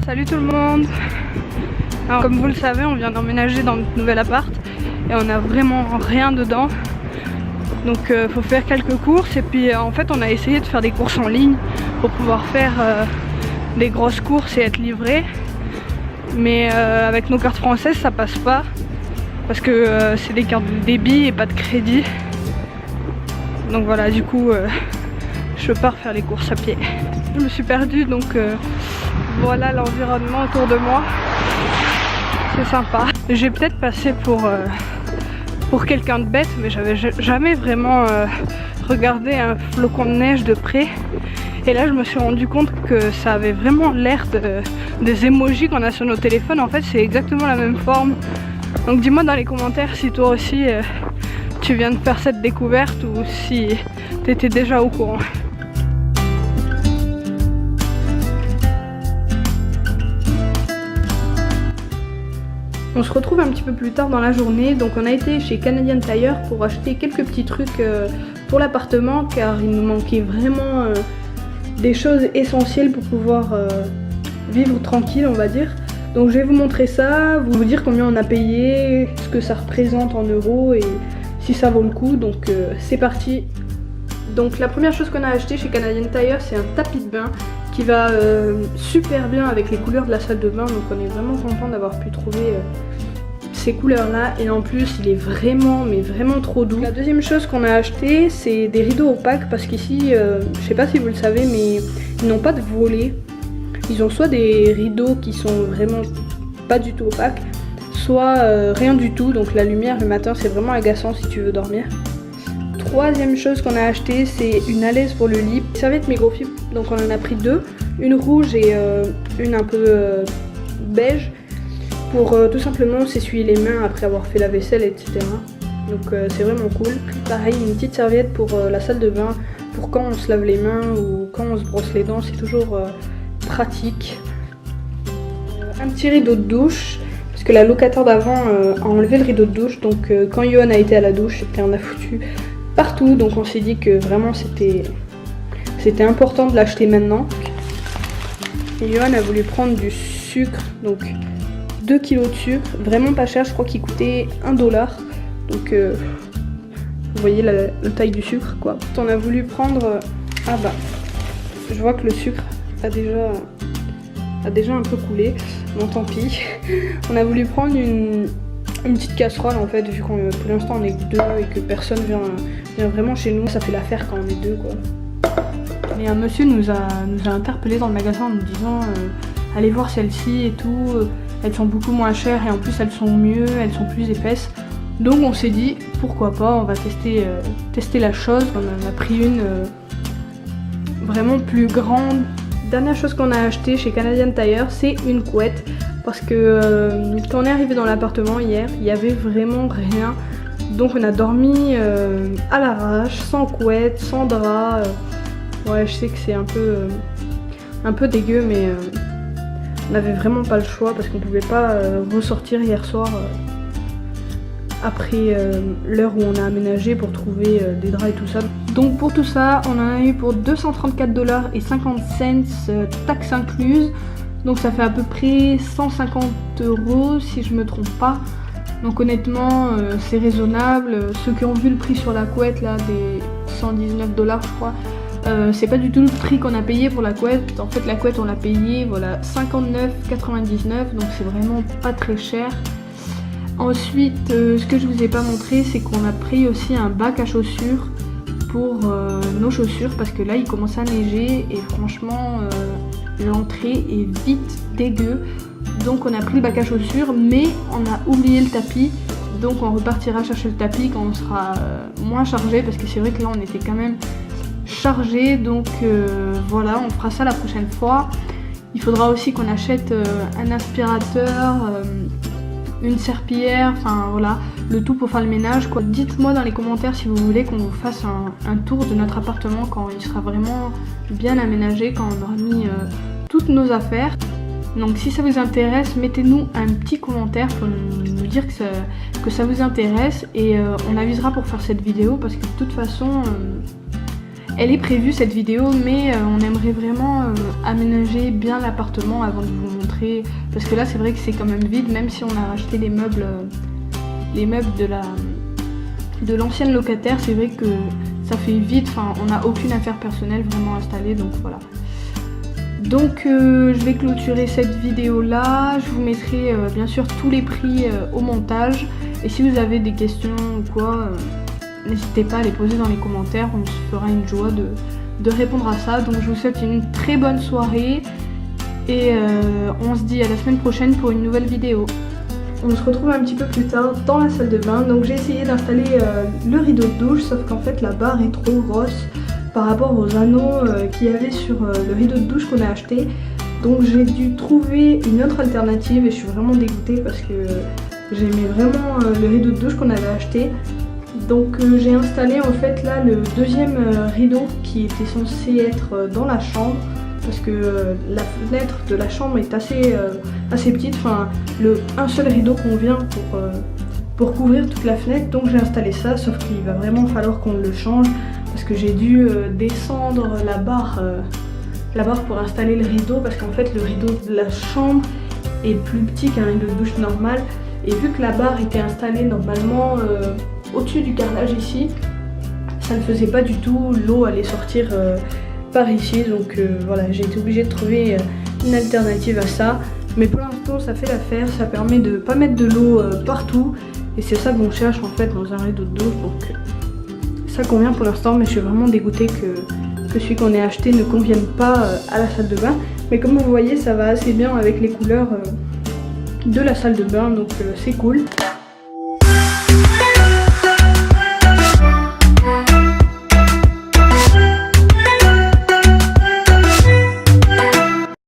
Salut tout le monde. Alors, comme vous le savez, on vient d'emménager dans notre nouvel appart et on a vraiment rien dedans. Donc faut faire quelques courses et puis en fait on a essayé de faire des courses en ligne pour pouvoir faire des grosses courses et être livré. Mais avec nos cartes françaises ça passe pas parce que c'est des cartes de débit et pas de crédit. Donc voilà, du coup je pars faire les courses à pied. Je me suis perdue donc voilà l'environnement autour de moi. C'est sympa. J'ai peut-être passé pour quelqu'un de bête, mais j'avais jamais vraiment regardé un flocon de neige de près. Et là je me suis rendu compte que ça avait vraiment l'air des emojis qu'on a sur nos téléphones. En fait c'est exactement la même forme. Donc dis-moi dans les commentaires si toi aussi tu viens de faire cette découverte ou si tu étais déjà au courant. On se retrouve un petit peu plus tard dans la journée, donc on a été chez Canadian Tire pour acheter quelques petits trucs pour l'appartement car il nous manquait vraiment des choses essentielles pour pouvoir vivre tranquille on va dire. Donc je vais vous montrer ça, vous dire combien on a payé, ce que ça représente en euros et si ça vaut le coup, donc c'est parti. Donc la première chose qu'on a acheté chez Canadian Tire c'est un tapis de bain qui va super bien avec les couleurs de la salle de bain, donc on est vraiment content d'avoir pu trouver ces couleurs là et en plus il est vraiment mais vraiment trop doux. La deuxième chose qu'on a acheté c'est des rideaux opaques parce qu'ici je sais pas si vous le savez mais ils n'ont pas de volets. Ils ont soit des rideaux qui sont vraiment pas du tout opaques, soit rien du tout, donc la lumière le matin c'est vraiment agaçant si tu veux dormir. Troisième chose qu'on a acheté c'est une alaise pour le lit, serviette microfibre, donc on en a pris deux, une rouge et une un peu beige pour tout simplement s'essuyer les mains après avoir fait la vaisselle etc. Donc c'est vraiment cool. Puis pareil une petite serviette pour la salle de bain pour quand on se lave les mains ou quand on se brosse les dents, c'est toujours pratique. Un petit rideau de douche parce que la locataire d'avant a enlevé le rideau de douche, donc quand Johan a été à la douche il en a foutu partout, donc on s'est dit que vraiment c'était important de l'acheter maintenant. Et Johan a voulu prendre du sucre, donc 2 kg de sucre, vraiment pas cher, je crois qu'il coûtait 1 $. Donc vous voyez la taille du sucre quoi. On a voulu prendre, ah bah je vois que le sucre a déjà un peu coulé, bon tant pis. On a voulu prendre une petite casserole en fait, vu qu'on pour l'instant on est que deux et que personne vient vraiment chez nous, ça fait l'affaire quand on est deux quoi. Mais un monsieur nous a interpellé dans le magasin en nous disant allez voir celles-ci et tout, elles sont beaucoup moins chères et en plus elles sont mieux, elles sont plus épaisses. Donc on s'est dit pourquoi pas, on va tester la chose. On en a pris une vraiment plus grande. Dernière chose qu'on a acheté chez Canadian Tire c'est une couette. Parce que quand on est arrivé dans l'appartement hier, il n'y avait vraiment rien. Donc on a dormi à l'arrache, sans couette, sans drap. Ouais, je sais que c'est un peu dégueu, mais on n'avait vraiment pas le choix parce qu'on ne pouvait pas ressortir hier soir après l'heure où on a aménagé pour trouver des draps et tout ça. Donc pour tout ça, on en a eu pour 234 $ et 50 cents, taxes incluses. Donc ça fait à peu près 150 € si je me trompe pas. Donc honnêtement c'est raisonnable. Ceux qui ont vu le prix sur la couette là des 119 $ je crois, c'est pas du tout le prix qu'on a payé pour la couette. En fait la couette on l'a payé voilà 59,99 donc c'est vraiment pas très cher. Ensuite ce que je vous ai pas montré c'est qu'on a pris aussi un bac à chaussures pour nos chaussures parce que là il commence à neiger et franchement l'entrée est vite dégueu, donc on a pris le bac à chaussures mais on a oublié le tapis, donc on repartira chercher le tapis quand on sera moins chargé parce que c'est vrai que là on était quand même chargé, donc voilà on fera ça la prochaine fois. Il faudra aussi qu'on achète un aspirateur, une serpillière, enfin voilà, le tout pour faire le ménage quoi. Dites-moi dans les commentaires si vous voulez qu'on vous fasse un tour de notre appartement quand il sera vraiment bien aménagé, quand on aura mis toutes nos affaires. Donc si ça vous intéresse, mettez-nous un petit commentaire pour nous dire que ça vous intéresse et on avisera pour faire cette vidéo parce que de toute façon elle est prévue cette vidéo, mais on aimerait vraiment aménager bien l'appartement avant de vous montrer, parce que là c'est vrai que c'est quand même vide, même si on a racheté les meubles de l'ancienne locataire, c'est vrai que ça fait vide, enfin on n'a aucune affaire personnelle vraiment installée, donc voilà. Donc je vais clôturer cette vidéo là, je vous mettrai bien sûr tous les prix au montage, et si vous avez des questions ou quoi, n'hésitez pas à les poser dans les commentaires, on se fera une joie de répondre à ça. Donc je vous souhaite une très bonne soirée et on se dit à la semaine prochaine pour une nouvelle vidéo. On se retrouve un petit peu plus tard dans la salle de bain. Donc j'ai essayé d'installer le rideau de douche, sauf qu'en fait la barre est trop grosse par rapport aux anneaux qu'il y avait sur le rideau de douche qu'on a acheté. Donc j'ai dû trouver une autre alternative et je suis vraiment dégoûtée parce que j'aimais vraiment le rideau de douche qu'on avait acheté. Donc j'ai installé en fait là le deuxième rideau qui était censé être dans la chambre, parce que la fenêtre de la chambre est assez petite, enfin un seul rideau convient pour couvrir toute la fenêtre. Donc j'ai installé ça, sauf qu'il va vraiment falloir qu'on le change parce que j'ai dû descendre la barre pour installer le rideau, parce qu'en fait le rideau de la chambre est plus petit qu'un rideau de douche normal, et vu que la barre était installée normalement au-dessus du carrelage ici, ça ne faisait pas du tout, l'eau allait sortir par ici, donc voilà, j'ai été obligée de trouver une alternative à ça, mais pour l'instant ça fait l'affaire, ça permet de pas mettre de l'eau partout, et c'est ça qu'on cherche en fait dans un rideau de douche, donc ça convient pour l'instant, mais je suis vraiment dégoûtée que celui qu'on ait acheté ne convienne pas à la salle de bain, mais comme vous voyez ça va assez bien avec les couleurs de la salle de bain, donc c'est cool.